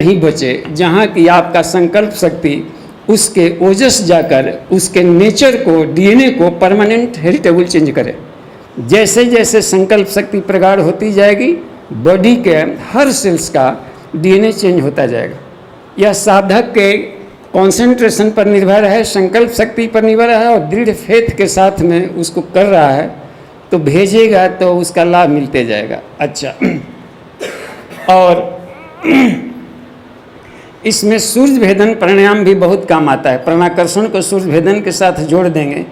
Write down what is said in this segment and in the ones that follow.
नहीं बचे, जहाँ की आपका संकल्प शक्ति उसके ओजस जाकर उसके नेचर को, डीएनए को परमानेंट हेरिटेबल चेंज करे। जैसे जैसे संकल्प शक्ति प्रगाढ़ होती जाएगी, बॉडी के हर सेल्स का डीएनए चेंज होता जाएगा। यह साधक के कंसंट्रेशन पर निर्भर है, संकल्प शक्ति पर निर्भर है और दृढ़ फेथ के साथ में उसको कर रहा है तो भेजेगा तो उसका लाभ मिलते जाएगा। अच्छा, और इसमें सूर्य भेदन प्राणायाम भी बहुत काम आता है। प्राणाकर्षण को सूर्य भेदन के साथ जोड़ देंगे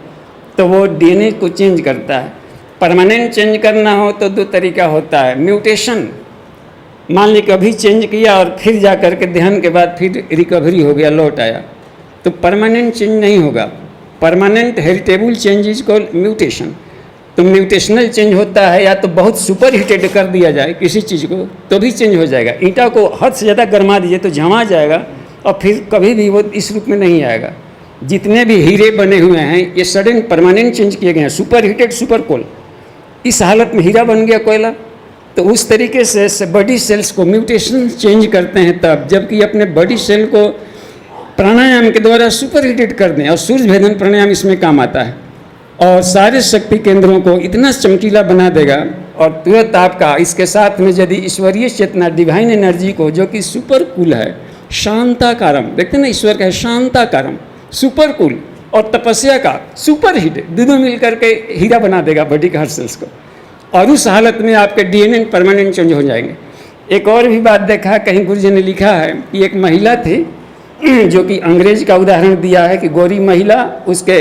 तो वो डीएनए को चेंज करता है। परमानेंट चेंज करना हो तो दो तरीका होता है। म्यूटेशन, मान ली कभी चेंज किया और फिर जा कर के ध्यान के बाद फिर रिकवरी हो गया, लौट आया, तो परमानेंट चेंज नहीं होगा। Permanent heritable change is called mutation. तो म्यूटेशनल चेंज होता है या तो बहुत सुपर हीटेड कर दिया जाए किसी चीज़ को तो भी चेंज हो जाएगा। ईंटा को हद से ज़्यादा गर्मा दीजिए तो झमा जाएगा और फिर कभी भी वो इस रूप में नहीं आएगा। जितने भी हीरे बने हुए हैं ये सडन परमानेंट चेंज किए गए हैं, सुपर हीटेड सुपर कोल। इस हालत में हीरा बन गया कोयला, तो उस तरीके से बॉडी सेल्स को म्यूटेशन चेंज करते हैं तब, जबकि अपने बॉडी सेल को प्राणायाम के द्वारा सुपर हीटेड कर दें। और सूर्य भेदन प्राणायाम इसमें काम आता है और सारे शक्ति केंद्रों को इतना चमकीला बना देगा। और तुरंत आपका इसके साथ में यदि ईश्वरीय चेतना, डिवाइन एनर्जी को, जो कि सुपर कूल है, शांताकारम, देखते हैं ना, ईश्वर का है शांताकारम, सुपर कूल, और तपस्या का सुपर हिट, दोनों मिलकर के हीरा बना देगा बॉडी के हर सेल्स को। और उस हालत में आपके डीएनए परमानेंट चेंज हो जाएंगे। एक और भी बात देखा, कहीं गुरुजी ने लिखा है कि एक महिला थी जो कि अंग्रेज का उदाहरण दिया है कि गोरी महिला, उसके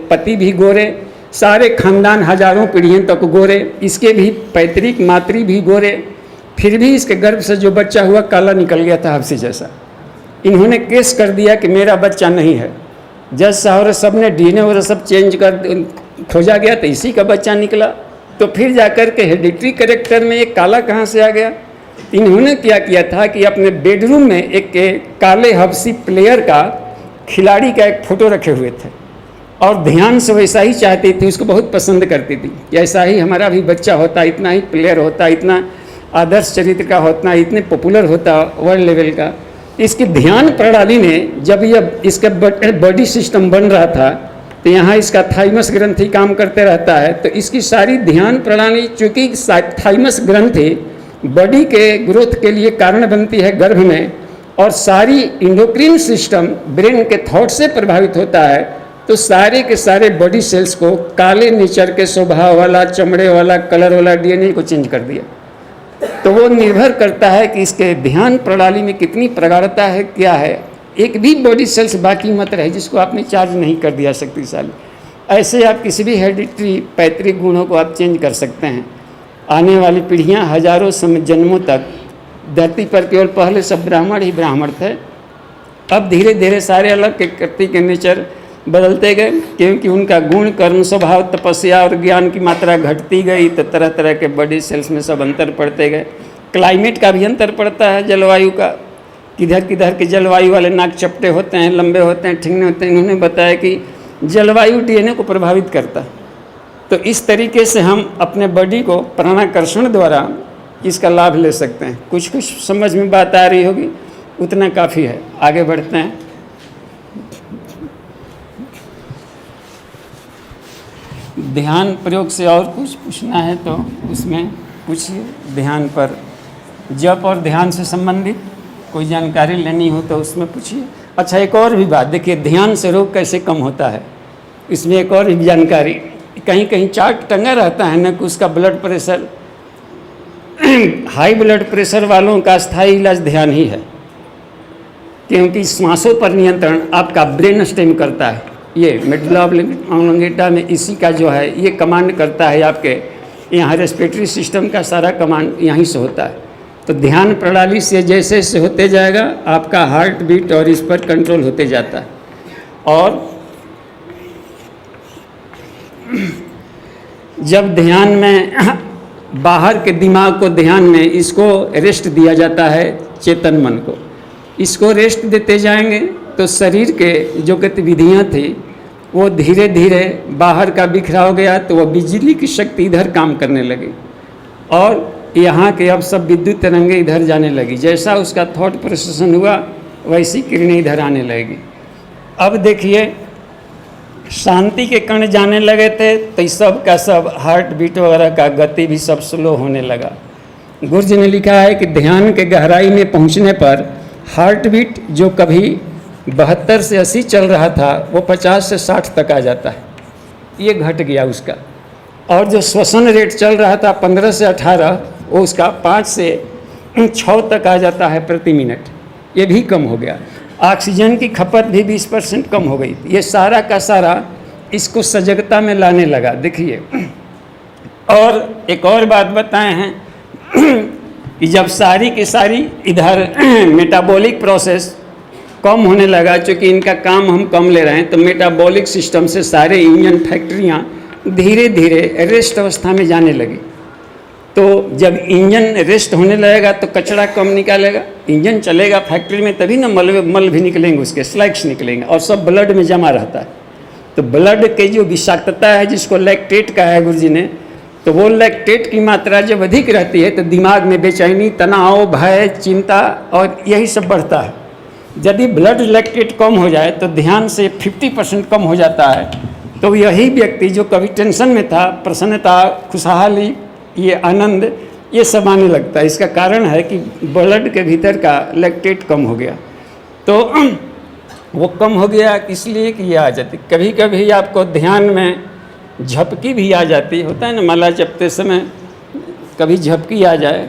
पति भी गोरे, सारे खानदान हजारों पीढ़ियों तक गोरे, इसके भी पैतृक मातृ भी गोरे, फिर भी इसके गर्भ से जो बच्चा हुआ काला निकल गया था हफ्सी जैसा। इन्होंने केस कर दिया कि मेरा बच्चा नहीं है। जज साहब सब ने डीएनए वगैरह सब चेंज कर खोजा गया तो इसी का बच्चा निकला। तो फिर जाकर के हेरिडिटरी कैरेक्टर में एक काला कहाँ से आ गया। इन्होंने क्या किया था कि अपने बेडरूम में एक काले हब्सी प्लेयर का, खिलाड़ी का एक फ़ोटो रखे हुए थे और ध्यान से वैसा ही चाहती थी, उसको बहुत पसंद करती थी कि ऐसा ही हमारा भी बच्चा होता, इतना ही प्लेयर होता, इतना आदर्श चरित्र का होता, इतने पॉपुलर होता वर्ल्ड लेवल का। इसकी ध्यान प्रणाली ने जब यह इसका बॉडी सिस्टम बन रहा था तो यहाँ इसका थाइमस ग्रंथि काम करते रहता है। तो इसकी सारी ध्यान प्रणाली, चूँकि थाइमस ग्रंथि बॉडी के ग्रोथ के लिए कारण बनती है गर्भ में, और सारी इंडोक्रीन सिस्टम ब्रेन के थॉट से प्रभावित होता है, तो सारे के सारे बॉडी सेल्स को काले नेचर के स्वभाव वाला, चमड़े वाला, कलर वाला डीएनए को चेंज कर दिया। तो वो निर्भर करता है कि इसके ध्यान प्रणाली में कितनी प्रगाढ़ता है, क्या है। एक भी बॉडी सेल्स बाकी मत रहे जिसको आपने चार्ज नहीं कर दिया शक्तिशाली। ऐसे आप किसी भी हेरिडिटरी पैतृक गुणों को आप चेंज कर सकते हैं। आने वाली पीढ़ियां हजारों जन्मों तक, धरती पर केवल पहले सब ब्राह्मण ही ब्राह्मण थे, अब धीरे धीरे सारे अलग के कृति के नेचर बदलते गए, क्योंकि उनका गुण, कर्म, स्वभाव, तपस्या और ज्ञान की मात्रा घटती गई। तो तरह तरह के बॉडी सेल्स में सब अंतर पड़ते गए। क्लाइमेट का भी अंतर पड़ता है, जलवायु का, किधर किधर के जलवायु वाले नाक चपटे होते हैं, लंबे होते हैं, ठिंगने होते हैं। इन्होंने बताया कि जलवायु डीएनए को प्रभावित करता है। तो इस तरीके से हम अपने बॉडी को प्राणाकर्षण द्वारा इसका लाभ ले सकते हैं। कुछ कुछ समझ में बात आ रही होगी, उतना काफ़ी है। आगे बढ़ते हैं। ध्यान प्रयोग से और कुछ पूछना है तो उसमें पूछिए। ध्यान पर, जप और ध्यान से संबंधित कोई जानकारी लेनी हो तो उसमें पूछिए। अच्छा, एक और भी बात देखिए, ध्यान से रोग कैसे कम होता है, इसमें एक और भी जानकारी। कहीं कहीं चार्ट टंगा रहता है ना कि उसका blood pressure, high blood pressure वालों का स्थायी इलाज ध्यान ही है, क्योंकि श्वासों पर नियंत्रण आपका ब्रेन स्टेम करता है। ये मेडुला ऑब्लिंगेटा में इसी का जो है ये कमांड करता है। आपके यहाँ रेस्पिरेटरी सिस्टम का सारा कमांड यहीं से होता है। तो ध्यान प्रणाली से जैसे जैसे होते जाएगा आपका हार्ट बीट और इस पर कंट्रोल होते जाता है। और जब ध्यान में बाहर के दिमाग को ध्यान में इसको रेस्ट दिया जाता है, चेतन मन को इसको रेस्ट देते जाएंगे तो शरीर के जो गतिविधियाँ थी वो धीरे धीरे बाहर का बिखराव गया, तो वो बिजली की शक्ति इधर काम करने लगी। और यहाँ के अब सब विद्युत तरंगें इधर जाने लगी। जैसा उसका थॉट प्रोसेसन हुआ वैसी किरणें इधर आने लगेगी। अब देखिए शांति के कण जाने लगे थे तो सब का सब हार्ट बीट वगैरह का गति भी सब स्लो होने लगा। गुरुजी ने लिखा है कि ध्यान के गहराई में पहुंचने पर हार्ट बीट जो कभी 72 से 80 चल रहा था वो 50 से 60 तक आ जाता है, ये घट गया उसका। और जो श्वसन रेट चल रहा था 15 से 18 वो उसका 5 से 6 तक आ जाता है प्रति मिनट, ये भी कम हो गया। ऑक्सीजन की खपत भी 20% कम हो गई। ये सारा का सारा इसको सजगता में लाने लगा। देखिए, और एक और बात बताए हैं कि जब सारी की सारी इधर मेटाबॉलिक प्रोसेस कम होने लगा, चूँकि इनका काम हम कम ले रहे हैं, तो मेटाबॉलिक सिस्टम से सारे इंजन फैक्ट्रियाँ धीरे धीरे रेस्ट अवस्था में जाने लगी। तो जब इंजन रेस्ट होने लगेगा तो कचरा कम निकालेगा। इंजन चलेगा फैक्ट्री में तभी ना मल भी निकलेंगे, उसके स्लैग्स निकलेंगे, और सब ब्लड में जमा रहता है। तो ब्लड की जो विषाक्तता है जिसको लैक्टेट कहा है गुरुजी ने, तो वो लैक्टेट की मात्रा जब अधिक रहती है तो दिमाग में बेचैनी, तनाव, भय, चिंता और यही सब बढ़ता है। यदि ब्लड लैक्टेट कम हो जाए तो ध्यान से 50% कम हो जाता है। तो यही व्यक्ति जो कभी टेंशन में था, प्रसन्नता, खुशहाली, ये आनंद, ये सब आने लगता है। इसका कारण है कि ब्लड के भीतर का लैक्टेट कम हो गया। तो वो कम हो गया इसलिए कि ये आ जाती। कभी कभी आपको ध्यान में झपकी भी आ जाती, होता है ना, माला जपते समय कभी झपकी आ जाए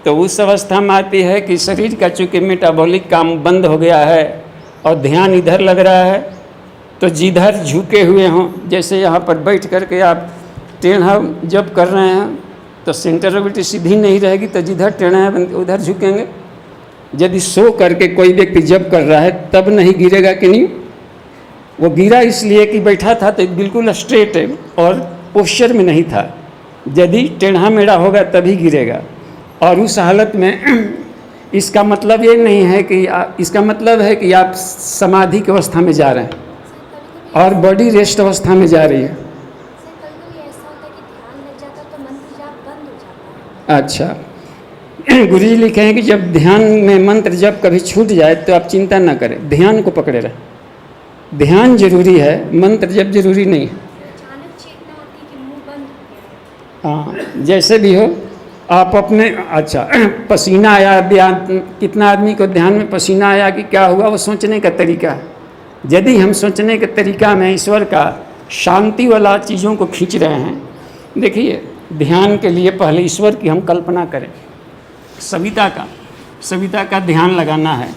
तो उस अवस्था में आती है कि शरीर का चूँकि मेटाबॉलिक काम बंद हो गया है और ध्यान इधर लग रहा है। तो जिधर झुके हुए हों, जैसे यहाँ पर बैठ करके आप टेढ़ा जब कर रहे हैं तो सेंटर ऑफ ग्रेविटी सीधी नहीं रहेगी, तो जिधर टेढ़ा है उधर झुकेंगे। यदि सो करके कोई व्यक्ति जब कर रहा है तब नहीं गिरेगा कि नहीं, वो गिरा इसलिए कि बैठा था तो बिल्कुल स्ट्रेट है और पोस्चर में नहीं था। यदि टेढ़ा मेढ़ा होगा तभी गिरेगा। और उस हालत में इसका मतलब ये नहीं है कि इसका मतलब है कि आप समाधि की अवस्था में जा रहे हैं और बॉडी रेस्ट अवस्था में जा रही है। अच्छा, गुरुजी लिखे हैं कि जब ध्यान में मंत्र जब कभी छूट जाए तो आप चिंता ना करें, ध्यान को पकड़े रहें। ध्यान जरूरी है, मंत्र जब जरूरी नहीं है। हाँ, जैसे भी हो आप अपने, अच्छा पसीना आया, कितना आदमी को ध्यान में पसीना आया कि क्या हुआ, वो सोचने का तरीका है। यदि हम सोचने के तरीका में ईश्वर का शांति वाला चीज़ों को खींच रहे हैं, देखिए ध्यान के लिए पहले ईश्वर की हम कल्पना करें। सविता का ध्यान लगाना है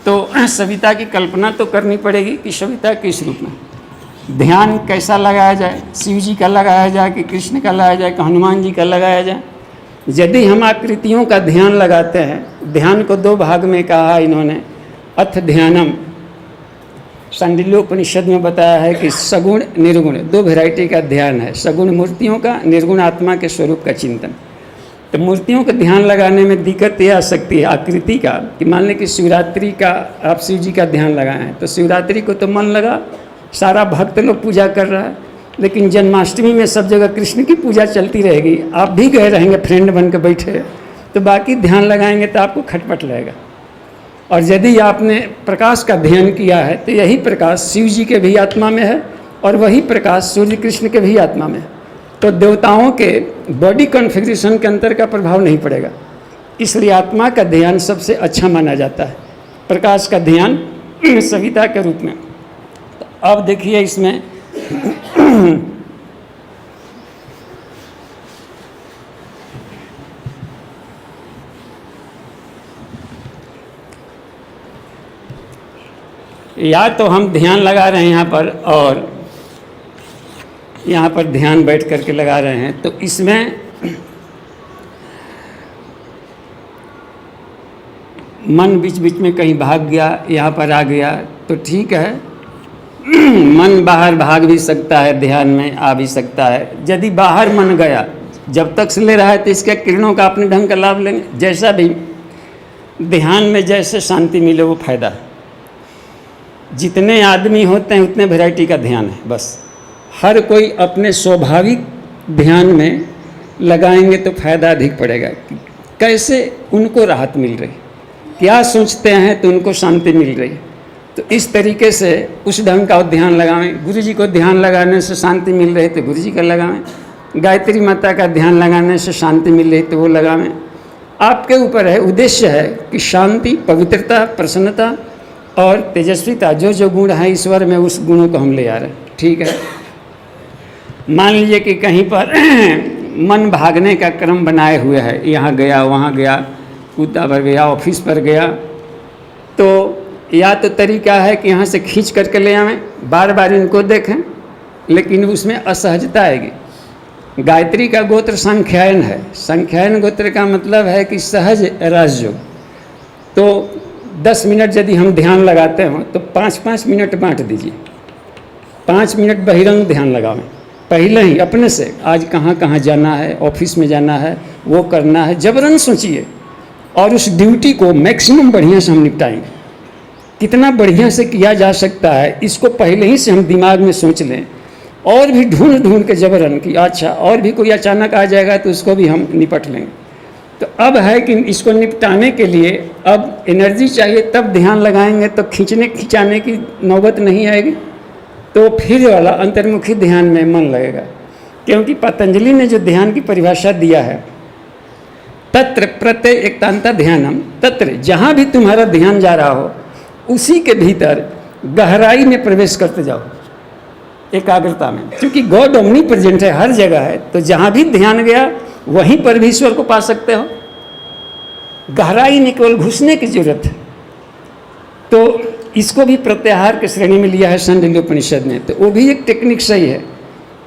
तो सविता की कल्पना तो करनी पड़ेगी कि सविता किस रूप में। ध्यान कैसा लगाया जाए, शिव जी का लगाया जाए कि कृष्ण का लगाया जाए कि हनुमान जी का लगाया जाए। यदि हम आकृतियों का ध्यान लगाते हैं, ध्यान को 2 भाग में कहा इन्होंने, अथ ध्यानम, सांडिल्योपनिषद में बताया है कि सगुण निर्गुण 2 वैरायटी का ध्यान है, सगुण मूर्तियों का, निर्गुण आत्मा के स्वरूप का चिंतन। तो मूर्तियों का ध्यान लगाने में दिक्कत ये आ सकती है आकृति का, कि मान लें कि शिवरात्रि का आप शिव जी का ध्यान लगाए हैं तो शिवरात्रि को तो मन लगा, सारा भक्त लोग पूजा कर रहा है, लेकिन जन्माष्टमी में सब जगह कृष्ण की पूजा चलती रहेगी, आप भी गए रहेंगे फ्रेंड बन के बैठे, तो बाकी ध्यान लगाएंगे तो आपको खटपट लगेगा। और यदि आपने प्रकाश का ध्यान किया है तो यही प्रकाश शिव जी के भी आत्मा में है और वही प्रकाश सूर्य कृष्ण के भी आत्मा में है, तो देवताओं के बॉडी कॉन्फ़िगरेशन के अंतर का प्रभाव नहीं पड़ेगा। इसलिए आत्मा का ध्यान सबसे अच्छा माना जाता है, प्रकाश का ध्यान सविता के रूप में। तो अब देखिए इसमें या तो हम ध्यान लगा रहे हैं यहाँ पर और यहाँ पर ध्यान बैठ करके लगा रहे हैं, तो इसमें मन बीच बीच में कहीं भाग गया, यहाँ पर आ गया तो ठीक है, मन बाहर भाग भी सकता है, ध्यान में आ भी सकता है। यदि बाहर मन गया, जब तक से ले रहा है तो इसके किरणों का अपने ढंग का लाभ लेंगे। जैसा भी ध्यान में जैसे शांति मिले वो फायदा है। जितने आदमी होते हैं उतने वैरायटी का ध्यान है, बस हर कोई अपने स्वाभाविक ध्यान में लगाएंगे तो फायदा अधिक पड़ेगा। कैसे उनको राहत मिल रही, क्या सोचते हैं तो उनको शांति मिल रही। तो इस तरीके से उस ढंग का ध्यान लगावें। गुरु जी को ध्यान लगाने से शांति मिल रही तो गुरु जी का लगावें। गायत्री माता का ध्यान लगाने से शांति मिल रही तो वो लगावें। आपके ऊपर है, उद्देश्य है कि शांति, पवित्रता, प्रसन्नता और तेजस्विता, जो जो गुण है ईश्वर में, उस गुणों को हम ले आ रहे हैं। ठीक है। मान लीजिए कि कहीं पर मन भागने का क्रम बनाए हुए है, यहाँ गया वहाँ गया, कुत्ता पर गया, ऑफिस पर गया, तो या तो तरीका है कि यहाँ से खींच करके ले आवें, बार बार इनको देखें, लेकिन उसमें असहजता आएगी। गायत्री का गोत्र संख्यायन है। संख्यायन गोत्र का मतलब है कि सहज राजयोग। तो 10 मिनट यदि हम ध्यान लगाते हो तो 5-5 मिनट बांट दीजिए। 5 मिनट बहिरंग ध्यान लगावें पहले ही अपने से। आज कहाँ कहाँ जाना है, ऑफिस में जाना है, वो करना है, जबरन सोचिए और उस ड्यूटी को मैक्सिमम बढ़िया से हम निपटाएंगे। कितना बढ़िया से किया जा सकता है इसको पहले ही से हम दिमाग में सोच लें, और भी ढूंढ ढूंढ के जबरन कि अच्छा और भी कोई अचानक आ जाएगा तो उसको भी हम निपट लेंगे। तो अब है कि इसको निपटाने के लिए अब एनर्जी चाहिए, तब ध्यान लगाएंगे तो खींचने खिंचाने की नौबत नहीं आएगी। तो फिर वाला अंतर्मुखी ध्यान में मन लगेगा, क्योंकि पतंजलि ने जो ध्यान की परिभाषा दिया है, तत्र प्रत्यय एकांता ध्यानम, तत्र जहाँ भी तुम्हारा ध्यान जा रहा हो उसी के भीतर गहराई में प्रवेश करते जाओ, एकाग्रता में। क्योंकि गॉड ओमनी प्रेजेंट है, हर जगह है, तो जहाँ भी ध्यान गया वहीं पर भी ईश्वर को पा सकते हो। गहराई में केवल घुसने की जरूरत है। तो इसको भी प्रत्याहार के श्रेणी में लिया है शांडिल्य उपनिषद ने, तो वो भी एक टेक्निक सही है।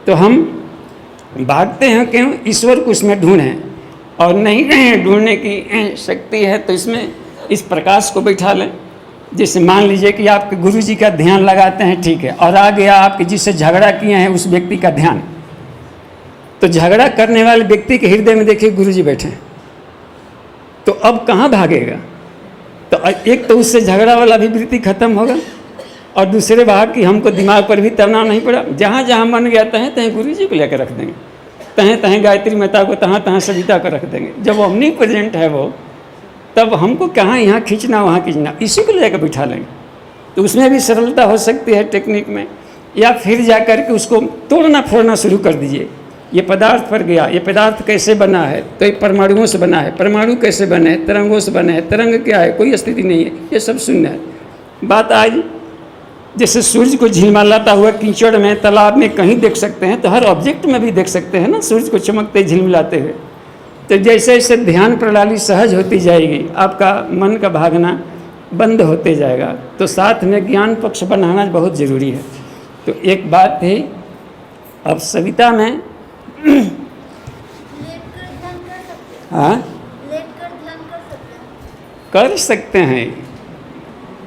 तो हम भागते हैं क्यों? ईश्वर को उसमें ढूंढें, और नहीं ढूंढने की शक्ति है तो इसमें इस प्रकाश को बैठा लें। जैसे मान लीजिए कि आपके गुरु जी का ध्यान लगाते हैं, ठीक है, और आ गया आपके जिससे झगड़ा किए हैं उस व्यक्ति का ध्यान, तो झगड़ा करने वाले व्यक्ति के हृदय में देखिए गुरु जी बैठे हैं, तो अब कहाँ भागेगा? तो एक तो उससे झगड़ा वाला भी वृत्ति खत्म होगा, और दूसरे भाग की हमको दिमाग पर भी तनाव नहीं पड़ा। जहाँ जहाँ मन गया तहें तहें गुरु जी को लेकर रख देंगे, तहें तहें गायत्री माता को, तहाँ तहाँ सविता को रख देंगे। जब वो ओमनी प्रेजेंट है वो, तब हमको कहाँ यहाँ खींचना वहाँ खींचना, इसी को लेकर बिठा लेंगे। तो उसमें भी सरलता हो सकती है टेक्निक में। या फिर जा कर के उसको तोड़ना फोड़ना शुरू कर दीजिए। ये पदार्थ पर गया, ये पदार्थ कैसे बना है? तो ये परमाणुओं से बना है। परमाणु कैसे बने हैं? तरंगों से बने हैं। तरंग क्या है? कोई स्थिति नहीं है, ये सब शून्य है। बात आज जैसे सूर्य को झिलमिलाता हुआ कीचड़ में, तालाब में कहीं देख सकते हैं, तो हर ऑब्जेक्ट में भी देख सकते हैं ना, सूर्य को चमकते झिलमिलाते हुए। तो जैसे जैसे ध्यान प्रणाली सहज होती जाएगी, आपका मन का भागना बंद होते जाएगा। तो साथ में ज्ञान पक्ष बनाना बहुत ज़रूरी है। तो एक बात थी, अब सविता में हाँ कर सकते हैं,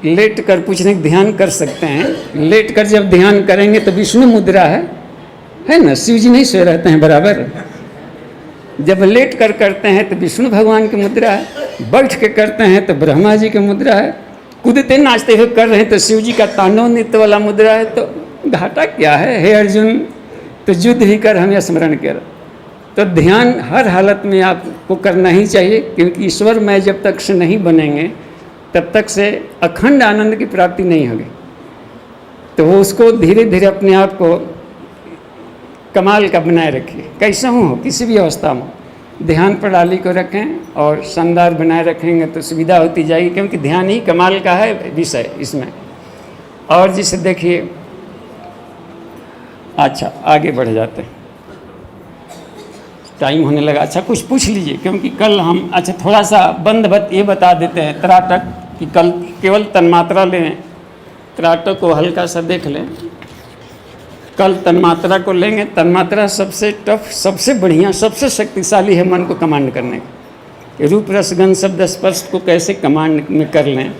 लेट कर पूछने ध्यान कर सकते हैं। लेट कर जब ध्यान करेंगे तो विष्णु मुद्रा है ना, शिव जी नहीं सोए रहते हैं बराबर। जब लेट कर करते हैं तो विष्णु भगवान की मुद्रा है, बैठ के करते हैं तो ब्रह्मा जी की मुद्रा है, कूदते नाचते हुए कर रहे हैं तो शिव जी का तांडव नृत्य वाला मुद्रा है। तो घाटा क्या है? हे अर्जुन, तो युद्ध ही कर, हमें स्मरण कर। तो ध्यान हर हालत में आपको करना ही चाहिए, क्योंकि ईश्वर में जब तक से नहीं बनेंगे तब तक से अखंड आनंद की प्राप्ति नहीं होगी। तो वो उसको धीरे धीरे अपने आप को कमाल का बनाए रखिए, कैसा हो किसी भी अवस्था में ध्यान प्रणाली को रखें और शानदार बनाए रखेंगे तो सुविधा होती जाएगी, क्योंकि ध्यान ही कमाल का है विषय इसमें। और जिसे देखिए, अच्छा आगे बढ़ जाते हैं, टाइम होने लगा। अच्छा कुछ पूछ लीजिए, क्योंकि कल हम अच्छा थोड़ा सा ये बता देते हैं त्राटक कि कल केवल तन्मात्रा लें, त्राटक को हल्का सा देख लें। कल तन्मात्रा को लेंगे। तन्मात्रा सबसे टफ, सबसे बढ़िया, सबसे शक्तिशाली है मन को कमांड करने का। रूप रस गंध शब्द स्पर्श को कैसे कमांड में कर लें,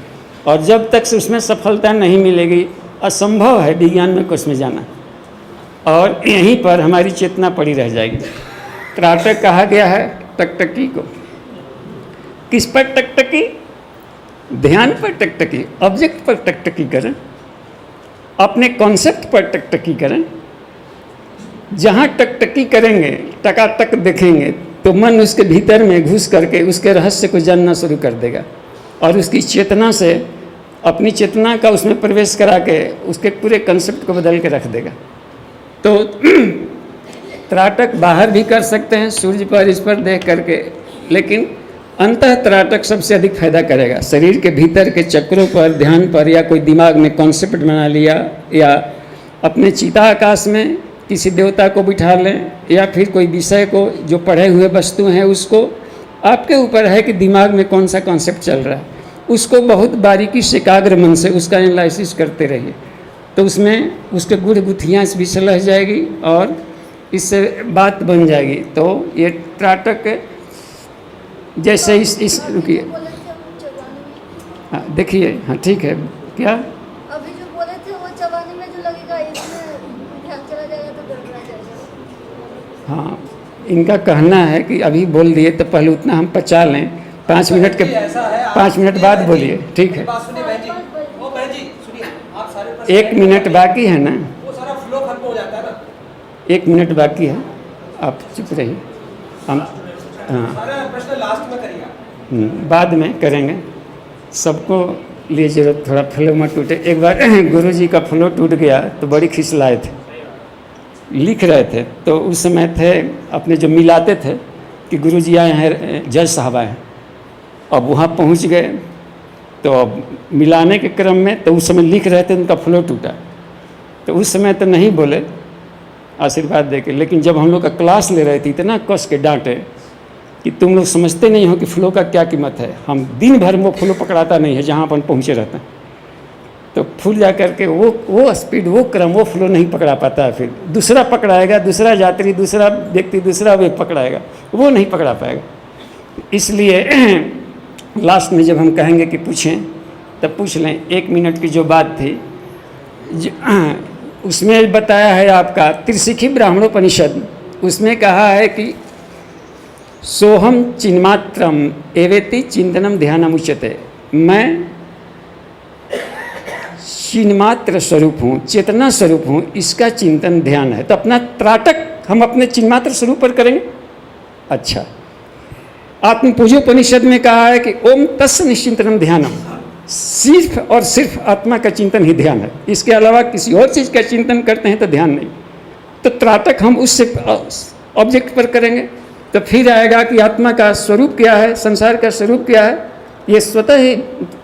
और जब तक से उसमें सफलता नहीं मिलेगी असंभव है विज्ञान में कुछ में जाना, और यहीं पर हमारी चेतना पड़ी रह जाएगी। त्राटक कहा गया है टकटकी को। किस पर टकटकी? ध्यान पर टकटकी, ऑब्जेक्ट पर टकटकी करें, अपने कॉन्सेप्ट पर टकटकी करें। जहाँ टकटकी करेंगे, टकाटक देखेंगे, तो मन उसके भीतर में घुस करके उसके रहस्य को जानना शुरू कर देगा और उसकी चेतना से, अपनी चेतना का उसमें प्रवेश करा के उसके पूरे कंसेप्ट को बदल के रख देगा। तो त्राटक बाहर भी कर सकते हैं सूर्य पर, इस पर देख करके, लेकिन अंतः त्राटक सबसे अधिक फायदा करेगा। शरीर के भीतर के चक्रों पर, ध्यान पर, या कोई दिमाग में कॉन्सेप्ट बना लिया, या अपने चिता आकाश में किसी देवता को बिठा लें, या फिर कोई विषय को, जो पढ़े हुए वस्तु हैं उसको, आपके ऊपर है कि दिमाग में कौन सा कॉन्सेप्ट चल रहा है, उसको बहुत बारीकी से एकाग्र मन से उसका एनालिसिस करते रहिए, तो उसमें उसके गुड़ गुथियाँ भी सलह जाएगी और इससे बात बन जाएगी। तो ये त्राटक जैसे इस रुकिए, हाँ देखिए, हाँ ठीक है, क्या अभी जो बोले थे वो चबाने में जो लगेगा, इसमें ध्यान चला जाएगा तो गड़बड़ा जाएगा। हाँ, इनका कहना है कि अभी बोल दिए तो पहले उतना हम पचा लें, 5 मिनट के 5 मिनट बाद बोलिए, ठीक है। 1 मिनट बाकी है ना, 1 मिनट बाकी है, आप चुप रहिए, हम बाद में करेंगे। सबको लिए जरूरत, थोड़ा फ्लो मत टूटे। एक बार गुरुजी का फ्लो टूट गया तो बड़ी खिसलाए थे, लिख रहे थे, तो उस समय थे अपने जो मिलाते थे कि गुरुजी आए हैं, जज साहब आए हैं। अब वहाँ पहुँच गए तो अब मिलाने के क्रम में, तो उस समय लिख रहे थे, उनका फ्लो टूटा। तो उस समय तो नहीं बोले आशीर्वाद दे के, लेकिन जब हम लोग का क्लास ले रहे थे इतना कस के डांटे कि तुम लोग समझते नहीं हो कि फ्लो का क्या कीमत है। हम दिन भर वो फ्लो पकड़ाता नहीं है जहाँ अपन पहुँचे रहते हैं, तो फूल जा करके वो स्पीड, वो क्रम, वो फ्लो नहीं पकड़ा पाता है। फिर दूसरा पकड़ाएगा, दूसरा यात्री, दूसरा व्यक्ति, दूसरा वेग पकड़ाएगा, वो नहीं पकड़ा पाएगा। इसलिए लास्ट में जब हम कहेंगे कि पूछें, तब पूछ लें। 1 मिनट की जो बात थी, उसमें बताया है आपका त्रिशिखी ब्राह्मणोपनिषद, उसमें कहा है कि सोहम चिन्मात्रम एवेति चिंतनम ध्यानम उच्यते, मैं चिन्मात्र स्वरूप हूँ, चेतना स्वरूप हूँ, इसका चिंतन ध्यान है। तो अपना त्राटक हम अपने चिन्मात्र स्वरूप पर करेंगे। अच्छा, आत्मपूजोपनिषद में कहा है कि ओम तस्य निश्चिंतनम ध्यानम, सिर्फ और सिर्फ आत्मा का चिंतन ही ध्यान है, इसके अलावा किसी और चीज़ का चिंतन करते हैं तो ध्यान नहीं। तो त्राटक हम उससे ऑब्जेक्ट पर करेंगे, तो फिर आएगा कि आत्मा का स्वरूप क्या है, संसार का स्वरूप क्या है, ये स्वतः ही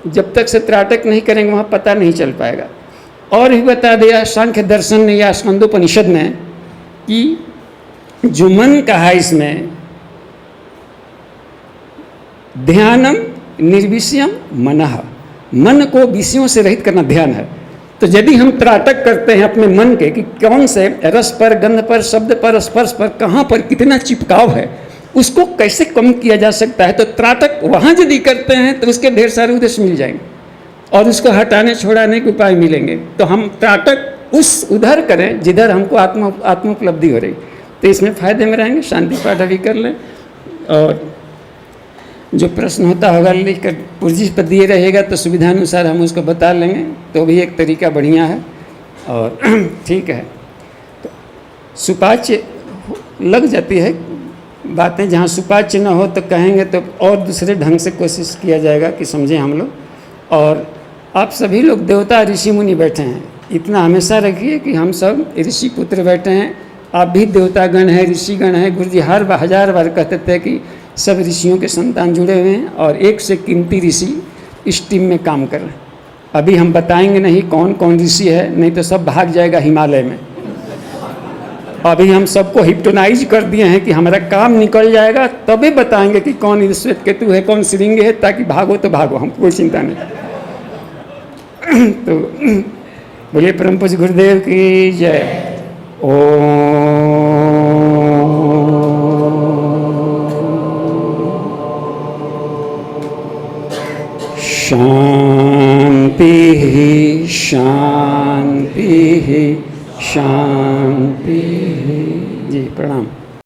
जब तक से त्राटक नहीं करेंगे वहाँ पता नहीं चल पाएगा। और भी बता दिया सांख्य दर्शन ने या स्कंदोपनिषद ने कि जो मन कहा इसमें, ध्यानम निर्विषयम मनः, मन को विषयों से रहित करना ध्यान है। तो यदि हम त्राटक करते हैं अपने मन के कि कौन से रस पर, गंध पर, शब्द पर, स्पर्श पर, कहाँ पर कितना चिपकाव है, उसको कैसे कम किया जा सकता है, तो त्राटक वहाँ यदि करते हैं तो उसके ढेर सारे उद्देश्य मिल जाएंगे और उसको हटाने छोड़ाने के उपाय मिलेंगे। तो हम त्राटक उधर करें जिधर हमको आत्म उपलब्धि हो रही, तो इसमें फ़ायदे में रहेंगे। शांति पाठ अभी कर लें और जो प्रश्न होता होगा लिख कर पुर्जी पर दिए रहेगा, तो सुविधानुसार हम उसको बता लेंगे, तो भी एक तरीका बढ़िया है। और ठीक है, तो सुपाच्य लग जाती है बातें, जहाँ सुपाच्य न हो तो कहेंगे तो और दूसरे ढंग से कोशिश किया जाएगा कि समझें हम लोग। और आप सभी लोग देवता ऋषि मुनि बैठे हैं, इतना हमेशा रखिए कि हम सब ऋषि पुत्र बैठे हैं। आप भी देवतागण हैं, ऋषिगण हैं। गुरु जी हर 1000 बार कहते थे कि सब ऋषियों के संतान जुड़े हुए हैं और एक से कीमती ऋषि इस टीम में काम कर रहे हैं। अभी हम बताएंगे नहीं कौन कौन ऋषि है, नहीं तो सब भाग जाएगा हिमालय में। अभी हम सबको हिप्नोटाइज कर दिए हैं कि हमारा काम निकल जाएगा तभी बताएंगे कि कौन श्वेत केतु है, कौन श्रृंग है, ताकि भागो तो भागो, हमको कोई चिंता नहीं। तो बोलिए परम पूज्य गुरुदेव की जय। शांति शांति शांति। जी प्रणाम।